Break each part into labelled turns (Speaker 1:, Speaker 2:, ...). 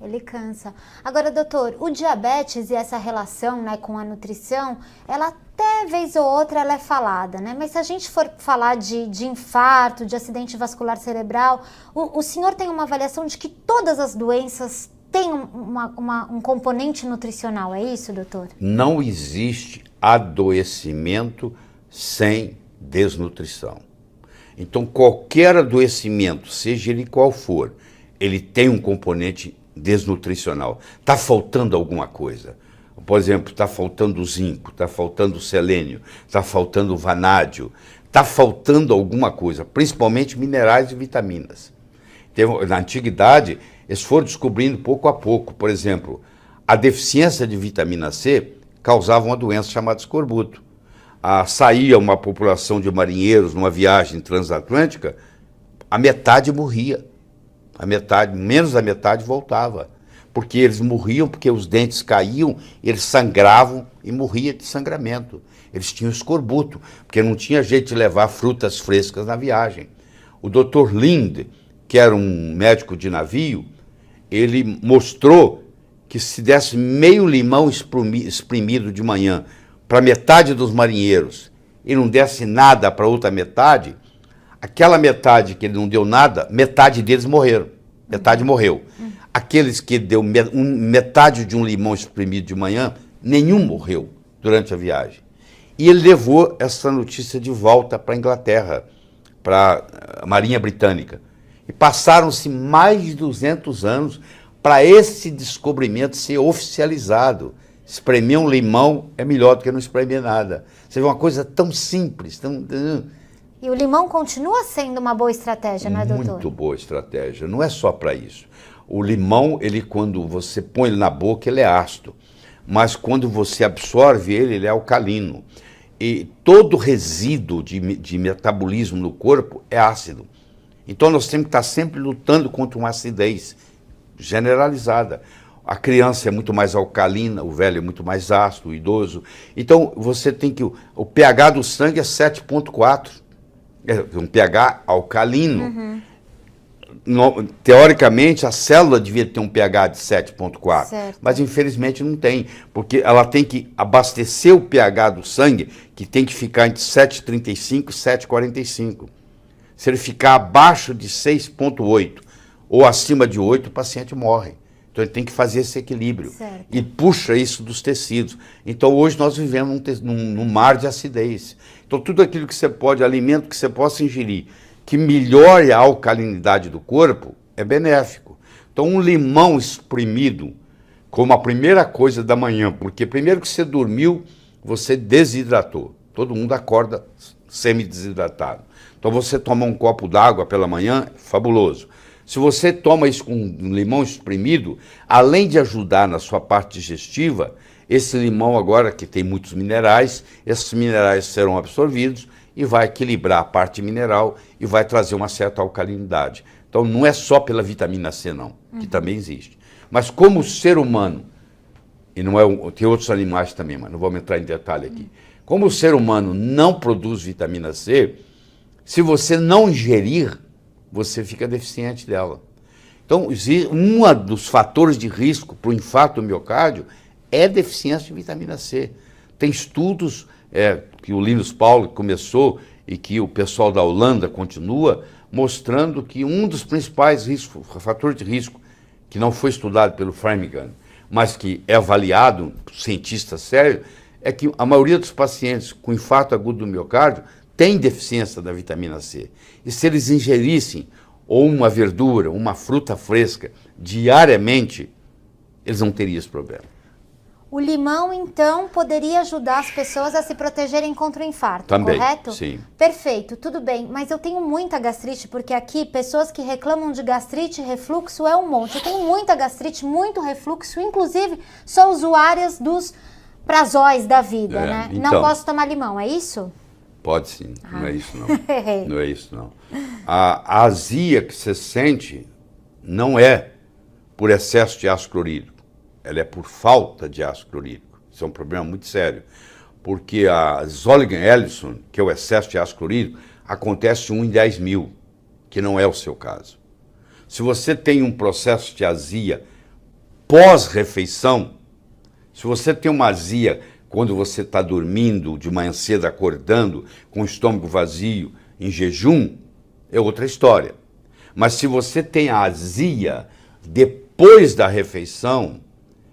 Speaker 1: Ele cansa. Agora, doutor, o diabetes e essa relação, né, com a nutrição, ela até vez ou outra ela é falada, né? Mas se a gente for falar de infarto, de acidente vascular cerebral, o senhor tem uma avaliação de que todas as doenças têm um componente nutricional, é isso, doutor?
Speaker 2: Não existe adoecimento sem desnutrição. Então, qualquer adoecimento, seja ele qual for, ele tem um componente desnutricional. Está faltando alguma coisa. Por exemplo, está faltando zinco, está faltando selênio, está faltando vanádio, está faltando alguma coisa, principalmente minerais e vitaminas. Na antiguidade, eles foram descobrindo pouco a pouco. Por exemplo, a deficiência de vitamina C causava uma doença chamada escorbuto. Saía uma população de marinheiros numa viagem transatlântica, a metade morria. Menos da metade voltava. Porque eles morriam, porque os dentes caíam, eles sangravam e morriam de sangramento. Eles tinham escorbuto, porque não tinha jeito de levar frutas frescas na viagem. O Dr. Lind, que era um médico de navio, ele mostrou que se desse meio limão espremido de manhã para metade dos marinheiros e não desse nada para outra metade, aquela metade que ele não deu nada, metade deles morreram. Metade morreu. Aqueles que deu metade de um limão espremido de manhã, nenhum morreu durante a viagem. E ele levou essa notícia de volta para a Inglaterra, para a Marinha Britânica. E passaram-se mais de 200 anos para esse descobrimento ser oficializado. Espremer um limão é melhor do que não espremer nada. Você vê uma coisa tão simples, tão...
Speaker 1: E o limão continua sendo uma boa estratégia, não é, doutor?
Speaker 2: Muito boa estratégia. Não é só para isso. O limão, ele, quando você põe ele na boca, ele é ácido. Mas quando você absorve ele, ele é alcalino. E todo resíduo de metabolismo no corpo é ácido. Então nós temos que estar sempre lutando contra uma acidez generalizada. A criança é muito mais alcalina, o velho é muito mais ácido, o idoso. Então você tem que... O pH do sangue é 7,4. É um pH alcalino. Teoricamente, a célula devia ter um pH de 7,4, mas infelizmente não tem, porque ela tem que abastecer o pH do sangue, que tem que ficar entre 7,35 e 7,45. Se ele ficar abaixo de 6,8 ou acima de 8, o paciente morre. Então ele tem que fazer esse equilíbrio e puxa isso dos tecidos. Então hoje nós vivemos num mar de acidez. Então tudo aquilo que você pode, alimento que você possa ingerir, que melhore a alcalinidade do corpo, é benéfico. Então um limão espremido como a primeira coisa da manhã, porque primeiro que você dormiu, você desidratou. Todo mundo acorda semi-desidratado. Então você toma um copo d'água pela manhã, fabuloso. Se você toma isso com um limão espremido, além de ajudar na sua parte digestiva, esse limão agora, que tem muitos minerais, esses minerais serão absorvidos e vai equilibrar a parte mineral e vai trazer uma certa alcalinidade. Então não é só pela vitamina C não, que também existe. Mas como o ser humano, e não é tem outros animais também, mas não vamos entrar em detalhe aqui. Como o ser humano não produz vitamina C, se você não ingerir, você fica deficiente dela. Então, um dos fatores de risco para o infarto do miocárdio é deficiência de vitamina C. Tem estudos que o Linus Pauling começou e que o pessoal da Holanda continua, mostrando que um dos principais fatores de risco, que não foi estudado pelo Framingham, mas que é avaliado por cientistas sérios, é que a maioria dos pacientes com infarto agudo do miocárdio tem deficiência da vitamina C. E se eles ingerissem ou uma verdura, uma fruta fresca diariamente, eles não teriam esse problema.
Speaker 1: O limão, então, poderia ajudar as pessoas a se protegerem contra o infarto,
Speaker 2: também,
Speaker 1: correto?
Speaker 2: Sim.
Speaker 1: Perfeito, tudo bem. Mas eu tenho muita gastrite, porque aqui pessoas que reclamam de gastrite e refluxo é um monte. Eu tenho muita gastrite, muito refluxo, inclusive sou usuárias dos prazóis da vida, né?
Speaker 2: Então,
Speaker 1: não posso tomar limão, é isso?
Speaker 2: Pode sim, não é isso não. Não é isso não. A azia que você sente não é por excesso de ácido clorídrico, ela é por falta de ácido clorídrico. Isso é um problema muito sério, porque a Zollinger-Ellison, que é o excesso de ácido clorídrico, acontece 1 em 10 mil, que não é o seu caso. Se você tem um processo de azia pós-refeição, se você tem uma azia quando você está dormindo, de manhã cedo acordando, com o estômago vazio, em jejum, é outra história. Mas se você tem a azia depois da refeição,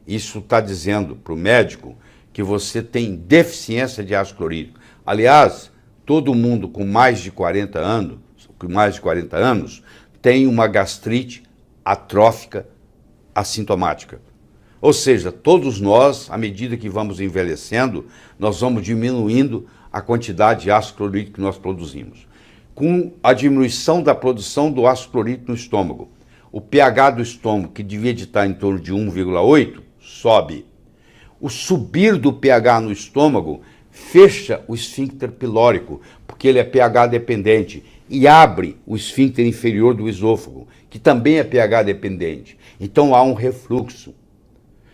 Speaker 2: isso está dizendo para o médico que você tem deficiência de ácido clorídrico. Aliás, todo mundo com mais de 40 anos tem uma gastrite atrófica assintomática. Ou seja, todos nós, à medida que vamos envelhecendo, nós vamos diminuindo a quantidade de ácido clorídrico que nós produzimos. Com a diminuição da produção do ácido clorídrico no estômago, o pH do estômago, que devia estar em torno de 1,8, sobe. O subir do pH no estômago fecha o esfíncter pilórico, porque ele é pH dependente, e abre o esfíncter inferior do esôfago, que também é pH dependente. Então há um refluxo.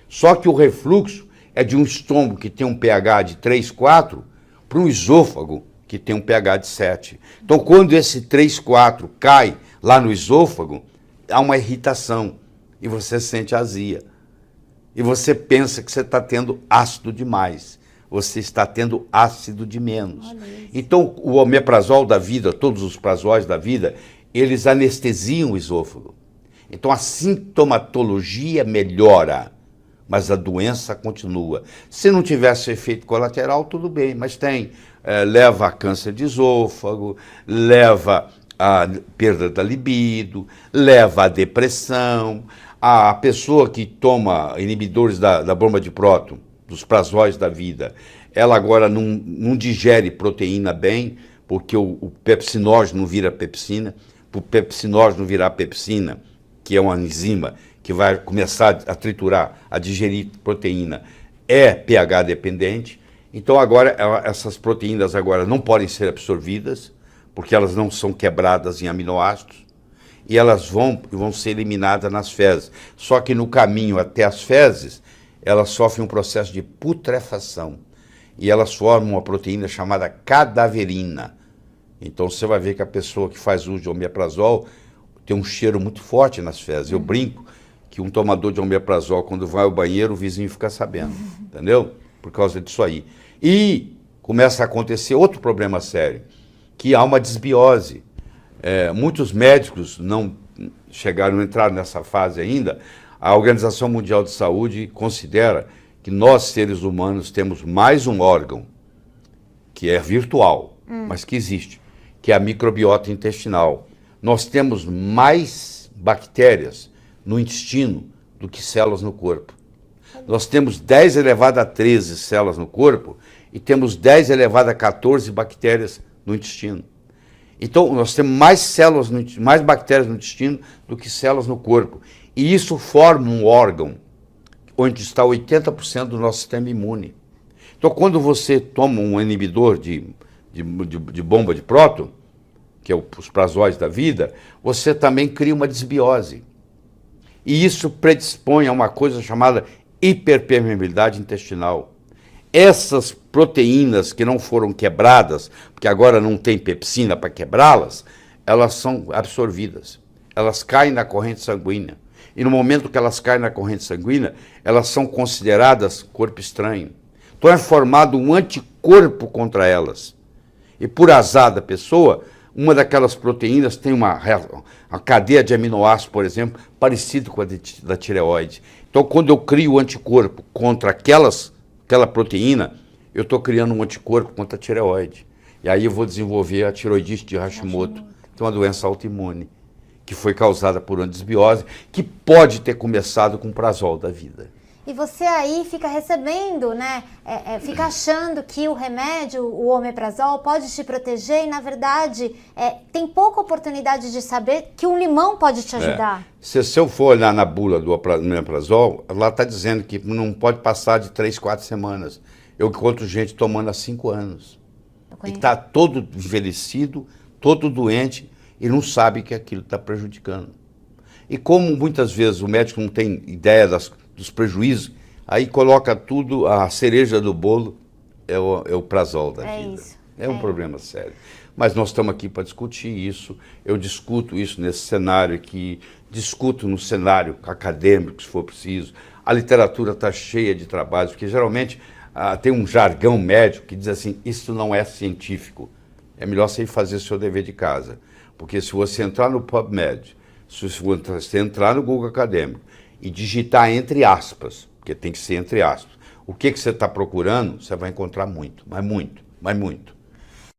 Speaker 2: Só que o refluxo é de um estômago que tem um pH de 3, 4 para um esôfago que tem um pH de 7. Então, quando esse 3, 4 cai lá no esôfago, há uma irritação e você sente azia. E você pensa que você está tendo ácido demais. Você está tendo ácido de menos. Então, o omeprazol da vida, todos os prazóis da vida, eles anestesiam o esôfago. Então, a sintomatologia melhora, mas a doença continua. Se não tivesse efeito colateral, tudo bem, mas tem. Leva a câncer de esôfago, leva a perda da libido, leva a depressão. A pessoa que toma inibidores da bomba de próton, dos prazóis da vida, ela agora não digere proteína bem, porque o pepsinógeno não vira pepsina. Para o pepsinógeno virar pepsina, que é uma enzima que vai começar a triturar, a digerir proteína, é pH dependente. Então agora essas proteínas agora não podem ser absorvidas, porque elas não são quebradas em aminoácidos, e elas vão ser eliminadas nas fezes. Só que no caminho até as fezes, elas sofrem um processo de putrefação, e elas formam uma proteína chamada cadaverina. Então você vai ver que a pessoa que faz uso de omeprazol tem um cheiro muito forte nas fezes. Eu brinco que um tomador de omeprazol, quando vai ao banheiro, o vizinho fica sabendo, entendeu? Por causa disso aí. E começa a acontecer outro problema sério, que há uma desbiose. Muitos médicos não chegaram a entrar nessa fase ainda. A Organização Mundial de Saúde considera que nós, seres humanos, temos mais um órgão, que é virtual, mas que existe, que é a microbiota intestinal. Nós temos mais bactérias no intestino do que células no corpo. Nós temos 10 elevado a 13 células no corpo e temos 10 elevado a 14 bactérias no intestino. Então, nós temos mais bactérias no intestino do que células no corpo. E isso forma um órgão onde está 80% do nosso sistema imune. Então, quando você toma um inibidor de bomba de próton, que é os prazóis da vida, você também cria uma desbiose. E isso predispõe a uma coisa chamada hiperpermeabilidade intestinal. Essas proteínas que não foram quebradas, porque agora não tem pepsina para quebrá-las, elas são absorvidas. Elas caem na corrente sanguínea. E no momento que elas caem na corrente sanguínea, elas são consideradas corpo estranho. Então é formado um anticorpo contra elas. E por azar da pessoa, uma daquelas proteínas tem uma cadeia de aminoácidos, por exemplo, parecido com a da tireoide. Então, quando eu crio o anticorpo contra aquela proteína, eu estou criando um anticorpo contra a tireoide. E aí eu vou desenvolver a tiroidite de Hashimoto, que é uma doença autoimune, que foi causada por uma desbiose, que pode ter começado com o prazol da vida.
Speaker 1: E você aí fica recebendo, né? Fica achando que o remédio, o omeprazol, pode te proteger e, na verdade, tem pouca oportunidade de saber que um limão pode te ajudar.
Speaker 2: Se eu for olhar na bula do omeprazol, lá está dizendo que não pode passar de 3, 4 semanas. Eu encontro gente tomando há 5 anos. E está todo envelhecido, todo doente e não sabe que aquilo está prejudicando. E como muitas vezes o médico não tem ideia dos prejuízos, aí coloca tudo, a cereja do bolo é o prazol da vida.
Speaker 1: Isso.
Speaker 2: É um problema sério. Mas nós estamos aqui para discutir isso, eu discuto isso nesse cenário aqui, discuto no cenário acadêmico, se for preciso. A literatura está cheia de trabalhos, porque geralmente tem um jargão médico que diz assim, isso não é científico. É melhor você ir fazer seu dever de casa. Porque se você entrar no PubMed, se você entrar no Google Acadêmico e digitar entre aspas, porque tem que ser entre aspas, o que você está procurando, você vai encontrar muito, mas muito, mas muito.